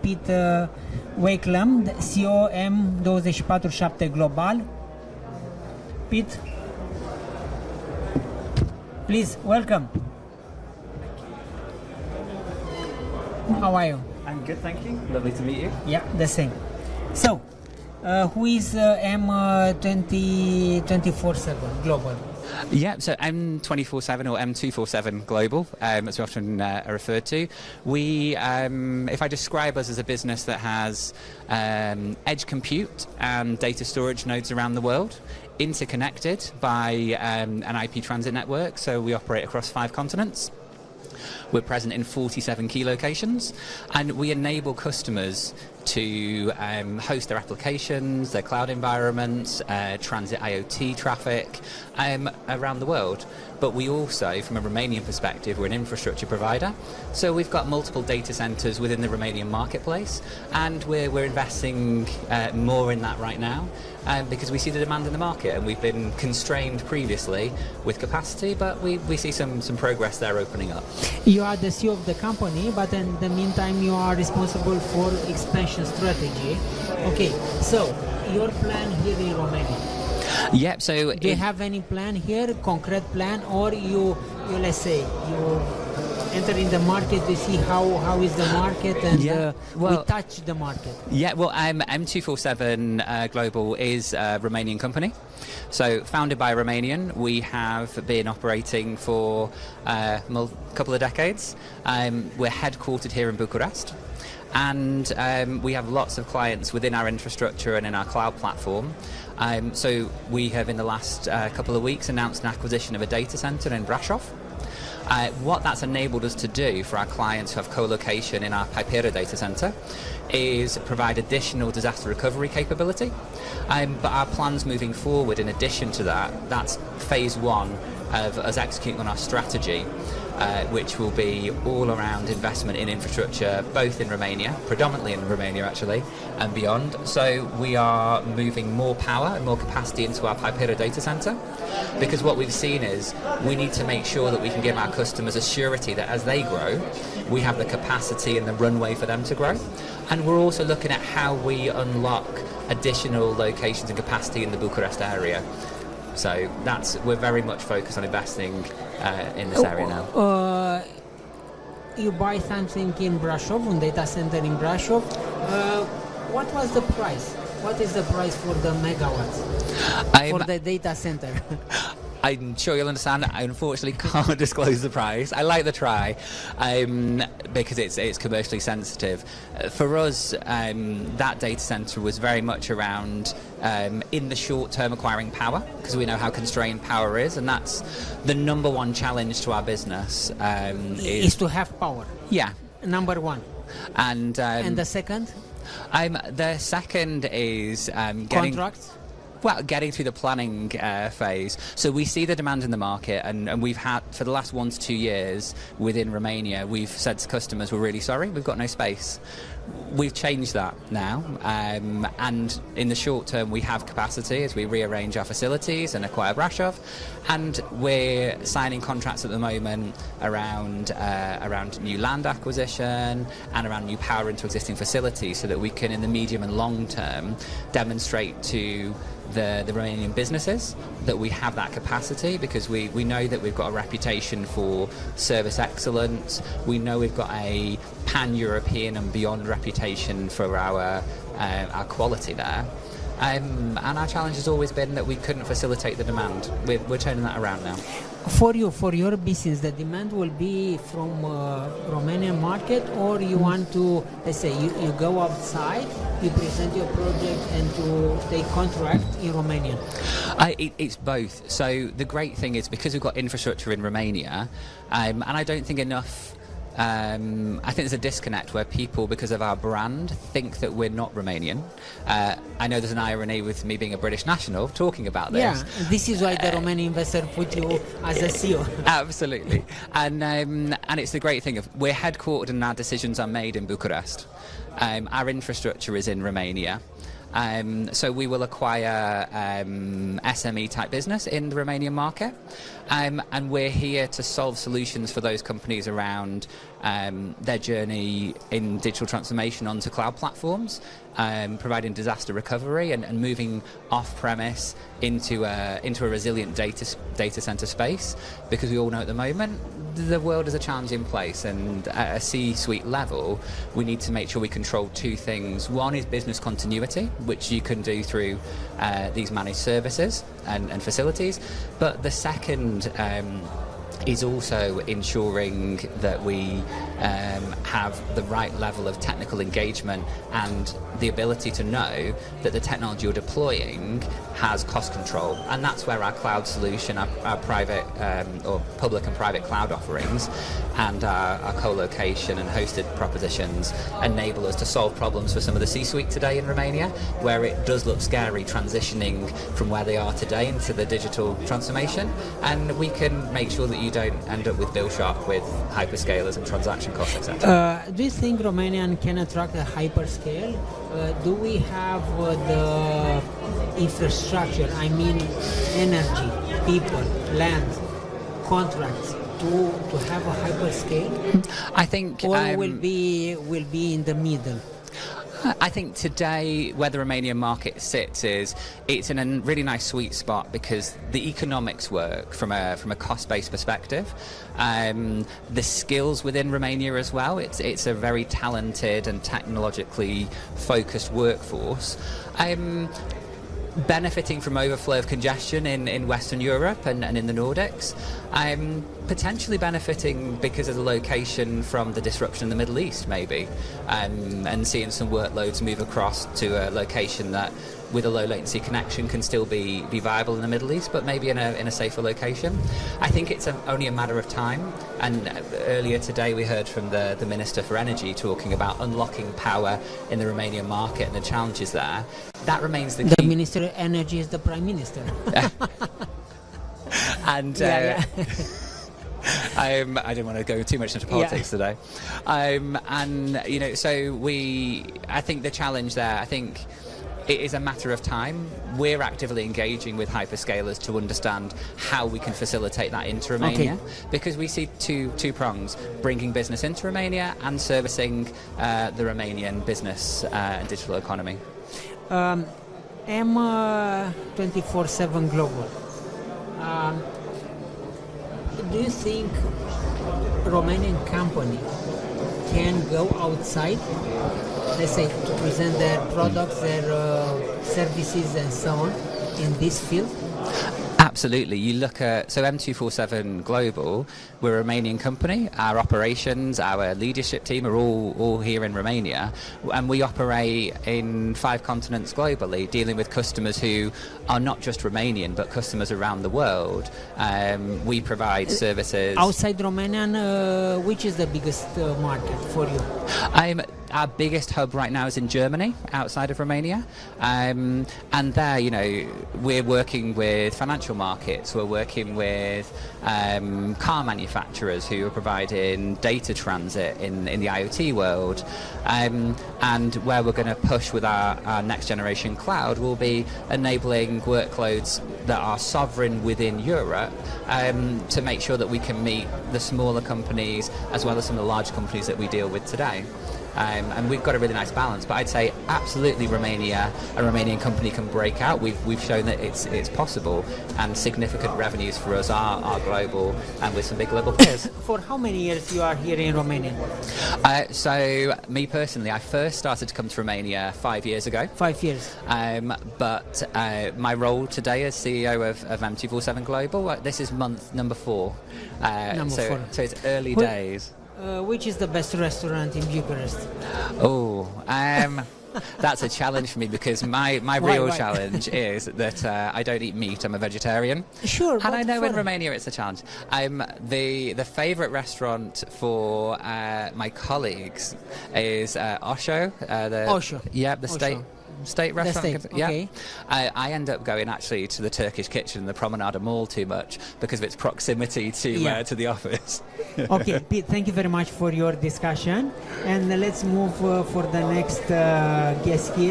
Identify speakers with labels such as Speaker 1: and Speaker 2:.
Speaker 1: Pete Wakelam, CEO M247 Global. Pete, please, welcome. How are you?
Speaker 2: I'm good, thank you. Lovely to meet you.
Speaker 1: Yeah, the same. So, who is M247 Global?
Speaker 2: Yeah, so M247 or M247 Global, as we often are referred to. We, if I describe us as a business that has edge compute and data storage nodes around the world, interconnected by an IP transit network, so we operate across 5 continents. We're present in 47 key locations, and we enable customers to host their applications, their cloud environments, transit IoT traffic around the world. But we also, from a Romanian perspective, we're an infrastructure provider. So we've got multiple data centers within the Romanian marketplace, and we're investing more in that right now because we see the demand in the market, and we've been constrained previously with capacity, but we see some progress there opening up.
Speaker 1: You are the CEO of the company, but in the meantime you are responsible for expansion strategy. Okay, so your plan here in Romania?
Speaker 2: Yep. So
Speaker 1: do you have any plan here, concrete plan, or you let's say you enter in the market to see how is the market, and we touch the market?
Speaker 2: Yeah, well, M247 Global is a Romanian company. So founded by a Romanian, we have been operating for a couple of decades. We're headquartered here in Bucharest, and we have lots of clients within our infrastructure and in our cloud platform. So we have in the last couple of weeks announced an acquisition of a data center in Brașov. What that's enabled us to do for our clients who have co-location in our Pipera data center is provide additional disaster recovery capability. But our plans moving forward, in addition to that, that's phase 1 of us executing on our strategy, which will be all around investment in infrastructure, both in Romania, predominantly in Romania actually, and beyond. So we are moving more power and more capacity into our Pipera data center, because what we've seen is we need to make sure that we can give our customers a surety that as they grow, we have the capacity and the runway for them to grow. And we're also looking at how we unlock additional locations and capacity in the Bucharest area. So we're very much focused on investing in this area now.
Speaker 1: You buy something in Brașov, a data center in Brașov. What was the price? What is the price for the megawatts for the data center?
Speaker 2: I'm sure you'll understand I unfortunately can't disclose the price. I like the try because it's commercially sensitive. For us, that data center was very much around in the short term acquiring power, because we know how constrained power is, and that's the number one challenge to our business.
Speaker 1: Is to have power.
Speaker 2: Yeah.
Speaker 1: Number one.
Speaker 2: And
Speaker 1: the second?
Speaker 2: The second is
Speaker 1: contracts?
Speaker 2: Well, getting through the planning phase. So we see the demand in the market, and we've had, for the last 1 to 2 years within Romania, we've said to customers, we're really sorry, we've got no space. We've changed that now, and in the short term we have capacity as we rearrange our facilities and acquire Brașov, and we're signing contracts at the moment around new land acquisition and around new power into existing facilities, so that we can, in the medium and long term, demonstrate to the Romanian businesses that we have that capacity, because we know that we've got a reputation for service excellence. We know we've got a pan-European and beyond reputation for our quality there. And our challenge has always been that we couldn't facilitate the demand. We're turning that around now.
Speaker 1: For your business, the demand will be from Romanian market, or you want to, let's say, you go outside, you present your project and to take contract in Romania?
Speaker 2: It's both. So the great thing is, because we've got infrastructure in Romania, and I don't think enough I think there's a disconnect where people, because of our brand, think that we're not Romanian. I know there's an irony with me being a British national talking about this.
Speaker 1: Yeah, this is why the Romanian investor put you as a CEO.
Speaker 2: Absolutely. And it's the great thing of we're headquartered and our decisions are made in Bucharest. Our infrastructure is in Romania. So we will acquire SME type business in the Romanian market, and we're here to solve solutions for those companies around their journey in digital transformation onto cloud platforms, providing disaster recovery and moving off-premise into a resilient data center space, because we all know at the moment the world is a challenging place, and at a C-suite level we need to make sure we control two things. One is business continuity, which you can do through these managed services and facilities, but the second is also ensuring that we have the right level of technical engagement and the ability to know that the technology you're deploying has cost control. And that's where our cloud solution, our private or public and private cloud offerings, and our co-location and hosted propositions enable us to solve problems for some of the C-suite today in Romania, where it does look scary transitioning from where they are today into the digital transformation. And we can make sure that you don't end up with bill shock with hyperscalers and transaction costs, etc.
Speaker 1: Do you think Romania can attract a hyperscale? Do we have the infrastructure, I mean energy, people, land, contracts to have a hyperscale?
Speaker 2: I think
Speaker 1: or will be in the middle?
Speaker 2: I think today where the Romanian market sits is it's in a really nice sweet spot, because the economics work from a cost-based perspective. The skills within Romania as well, it's a very talented and technologically focused workforce. Benefiting from overflow of congestion in Western Europe and in the Nordics. Potentially benefiting because of the location from the disruption in the Middle East, maybe, and seeing some workloads move across to a location that with a low latency connection can still be viable in the Middle East, but maybe in a safer location. I think it's only a matter of time, and earlier today we heard from the Minister for Energy talking about unlocking power in the Romanian market and the challenges there. That remains the key.
Speaker 1: The Minister of Energy is the Prime Minister.
Speaker 2: And I didn't want to go too much into politics today. And you know, so I think the challenge there, I think it is a matter of time. We're actively engaging with hyperscalers to understand how we can facilitate that into Romania, because we see two prongs: bringing business into Romania and servicing the Romanian business and digital economy.
Speaker 1: M247 Global. Do you think Romanian company can go outside, let's say, to present their products, their services and so on in this field?
Speaker 2: Absolutely. You look at, so M247 Global, we're a Romanian company. Our operations, our leadership team are all here in Romania, and we operate in 5 continents globally, dealing with customers who are not just Romanian, but customers around the world. We provide services.
Speaker 1: Outside Romania, which is the biggest market for you?
Speaker 2: Our biggest hub right now is in Germany, outside of Romania, and there, you know, we're working with financial markets, we're working with car manufacturers who are providing data transit in the IoT world, and where we're going to push with our next generation cloud will be enabling workloads that are sovereign within Europe, to make sure that we can meet the smaller companies as well as some of the large companies that we deal with today. And we've got a really nice balance, but I'd say absolutely a Romanian company can break out. We've shown that it's possible, and significant revenues for us are global, and with some big global players.
Speaker 1: For how many years you are here in Romania?
Speaker 2: So me personally, I first started to come to Romania 5 years ago. 5 years. But my role today as CEO of M247 Global, this is month number 4.
Speaker 1: Number 4.
Speaker 2: So it's early days.
Speaker 1: Which is the best restaurant in Bucharest?
Speaker 2: That's a challenge for me, because my real challenge is that I don't eat meat. I'm a vegetarian.
Speaker 1: Sure.
Speaker 2: And I know in Romania it's a challenge. The favourite restaurant for my colleagues is Osho.
Speaker 1: Osho.
Speaker 2: Yeah, the state restaurant.
Speaker 1: Okay.
Speaker 2: I end up going actually to the Turkish kitchen in the Promenade Mall too much because of its proximity to the office.
Speaker 1: Okay, Pete, thank you very much for your discussion, and let's move for the next guest here.